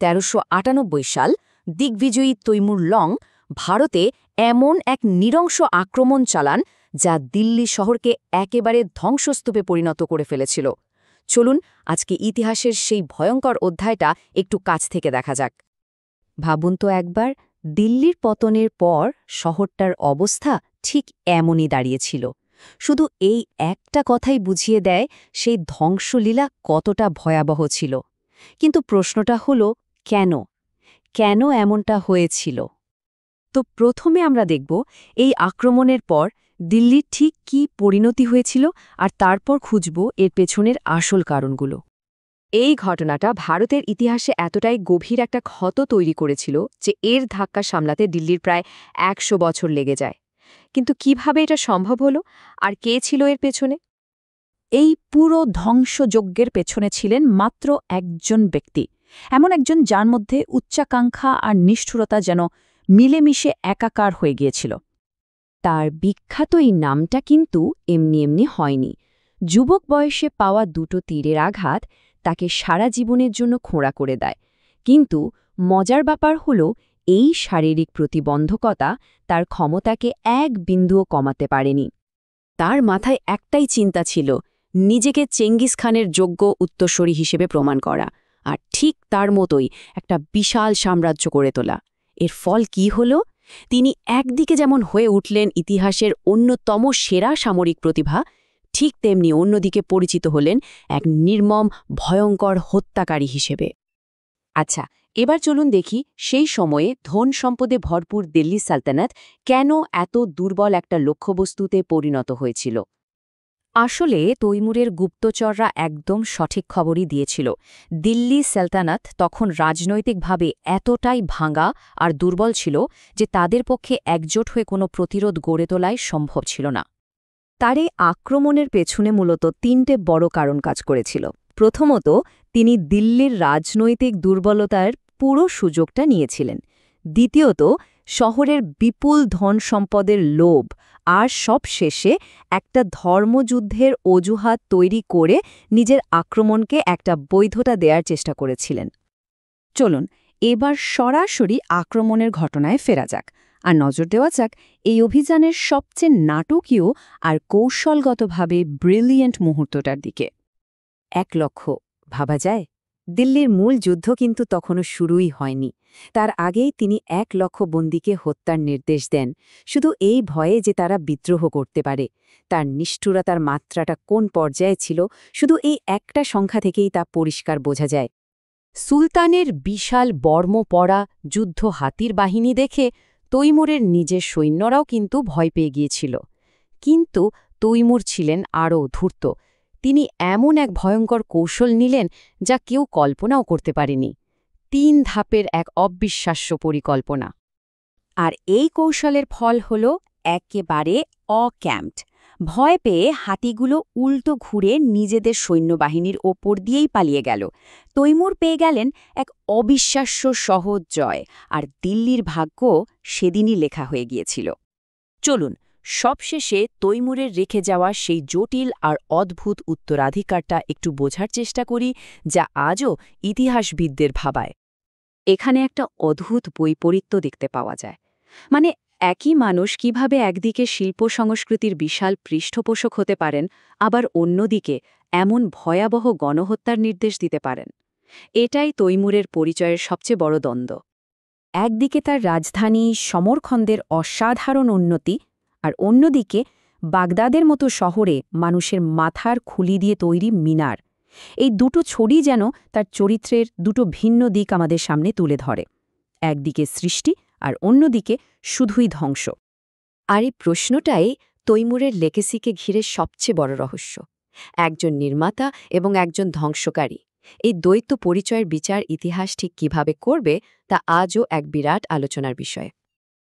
1398 সাল দিগ্বিজয়ী তৈমুর লং ভারতে এমন এক নৃশংস আক্রমণ চালান যা দিল্লি শহরকে একেবারে ধ্বংসস্তূপে পরিণত করে ফেলেছিল। চলুন আজকে ইতিহাসের সেই ভয়ঙ্কর অধ্যায়টা একটু কাছ থেকে দেখা যাক। ভাবুন তো একবার, দিল্লির পতনের পর শহরটার অবস্থা ঠিক এমনই দাঁড়িয়েছিল। শুধু এই একটা কথাই বুঝিয়ে দেয় সেই ধ্বংসলীলা কতটা ভয়াবহ ছিল। কিন্তু প্রশ্নটা হলো, কেন এমনটা হয়েছিল? তো প্রথমে আমরা দেখব এই আক্রমণের পর দিল্লির ঠিক কী পরিণতি হয়েছিল, আর তারপর খুঁজব এর পেছনের আসল কারণগুলো। এই ঘটনাটা ভারতের ইতিহাসে এতটাই গভীর একটা ক্ষত তৈরি করেছিল যে এর ধাক্কা সামলাতে দিল্লির প্রায় 100 বছর লেগে যায়। কিন্তু কিভাবে এটা সম্ভব হলো, আর কে ছিল এর পেছনে? এই পুরো ধ্বংসযজ্ঞের পেছনে ছিলেন মাত্র একজন ব্যক্তি, এমন একজন যার মধ্যে উচ্চাকাঙ্ক্ষা আর নিষ্ঠুরতা যেন মিলেমিশে একাকার হয়ে গিয়েছিল। তার বিখ্যাত এই নামটা কিন্তু এমনি এমনি হয়নি। যুবক বয়সে পাওয়া দুটো তীরের আঘাত তাকে সারা জীবনের জন্য খোঁড়া করে দেয়। কিন্তু মজার ব্যাপার হলো, এই শারীরিক প্রতিবন্ধকতা তার ক্ষমতাকে এক বিন্দুও কমাতে পারেনি। তার মাথায় একটাই চিন্তা ছিল, নিজেকে চেঙ্গিস খানের যোগ্য উত্তরসূরি হিসেবে প্রমাণ করা, আর ঠিক তার মতোই একটা বিশাল সাম্রাজ্য গড়ে তোলা। এর ফল কি হলো? তিনি একদিকে যেমন হয়ে উঠলেন ইতিহাসের অন্যতম সেরা সামরিক প্রতিভা, ঠিক তেমনি অন্যদিকে পরিচিত হলেন এক নির্মম ভয়ঙ্কর হত্যাকারী হিসেবে। আচ্ছা, এবার চলুন দেখি সেই সময়ে ধন সম্পদে ভরপুর দিল্লি সালতানাত কেন এত দুর্বল একটা লক্ষ্যবস্তুতে পরিণত হয়েছিল। আসলে তৈমুরের গুপ্তচররা একদম সঠিক খবরই দিয়েছিল। দিল্লি সালতানাত তখন রাজনৈতিকভাবে এতটাই ভাঙা আর দুর্বল ছিল যে তাদের পক্ষে একজোট হয়ে কোনো প্রতিরোধ গড়ে তোলাই সম্ভব ছিল না। তার এই আক্রমণের পেছনে মূলত 3টে বড় কারণ কাজ করেছিল। প্রথমত, তিনি দিল্লির রাজনৈতিক দুর্বলতার পুরো সুযোগটা নিয়েছিলেন। দ্বিতীয়ত, শহরের বিপুল ধন সম্পদের লোভ, আর সবশেষে একটা ধর্মযুদ্ধের অজুহাত তৈরি করে নিজের আক্রমণকে একটা বৈধতা দেওয়ার চেষ্টা করেছিলেন। চলুন এবার সরাসরি আক্রমণের ঘটনায় ফেরা যাক, আর নজর দেওয়া যাক এই অভিযানের সবচেয়ে নাটকীয় আর কৌশলগতভাবে ব্রিলিয়েন্ট মুহূর্তটার দিকে। 1 লক্ষ, ভাবা যায়? দিল্লির মূল যুদ্ধ কিন্তু তখনও শুরুই হয়নি। তার আগেই তিনি 1 লক্ষ বন্দীকে হত্যার নির্দেশ দেন, শুধু এই ভয়ে যে তারা বিদ্রোহ করতে পারে। তার নিষ্ঠুরতার মাত্রাটা কোন পর্যায়ে ছিল, শুধু এই একটা সংখ্যা থেকেই তা পরিষ্কার বোঝা যায়। সুলতানের বিশাল বর্ম পরা যুদ্ধ হাতির বাহিনী দেখে তৈমুরের নিজের সৈন্যরাও কিন্তু ভয় পেয়ে গিয়েছিল। কিন্তু তৈমুর ছিলেন আরও ধূর্ত। তিনি এমন এক ভয়ঙ্কর কৌশল নিলেন যা কেউ কল্পনাও করতে পারেনি। 3 ধাপের এক অবিশ্বাস্য পরিকল্পনা। আর এই কৌশলের ফল হল একেবারে অক্যাম্পড। ভয় পেয়ে হাতিগুলো উল্টো ঘুরে নিজেদের সৈন্যবাহিনীর ওপর দিয়েই পালিয়ে গেল। তৈমুর পেয়ে গেলেন এক অবিশ্বাস্য সহজ জয়, আর দিল্লির ভাগ্য সেদিনই লেখা হয়ে গিয়েছিল। চলুন সবশেষে তৈমুরের রেখে যাওয়া সেই জটিল আর অদ্ভুত উত্তরাধিকারটা একটু বোঝার চেষ্টা করি, যা আজও ইতিহাসবিদদের ভাবায়। এখানে একটা অদ্ভুত বৈপরীত্য দেখতে পাওয়া যায়। মানে, একই মানুষ কিভাবে একদিকে শিল্প সংস্কৃতির বিশাল পৃষ্ঠপোষক হতে পারেন, আবার অন্যদিকে এমন ভয়াবহ গণহত্যার নির্দেশ দিতে পারেন। এটাই তৈমুরের পরিচয়ের সবচেয়ে বড় দ্বন্দ্ব। একদিকে তার রাজধানী সমরখন্দের অসাধারণ উন্নতি, আর অন্যদিকে বাগদাদের মতো শহরে মানুষের মাথার খুলি দিয়ে তৈরি মিনার। এই দুটো ছড়ি যেন তার চরিত্রের দুটো ভিন্ন দিক আমাদের সামনে তুলে ধরে। একদিকে সৃষ্টি, আর অন্যদিকে শুধুই ধ্বংস। আর এই প্রশ্নটাই তৈমুরের লেগেসিকে ঘিরে সবচেয়ে বড় রহস্য। একজন নির্মাতা এবং একজন ধ্বংসকারী, এই দ্বৈত পরিচয়ের বিচার ইতিহাস ঠিক কিভাবে করবে তা আজও এক বিরাট আলোচনার বিষয়।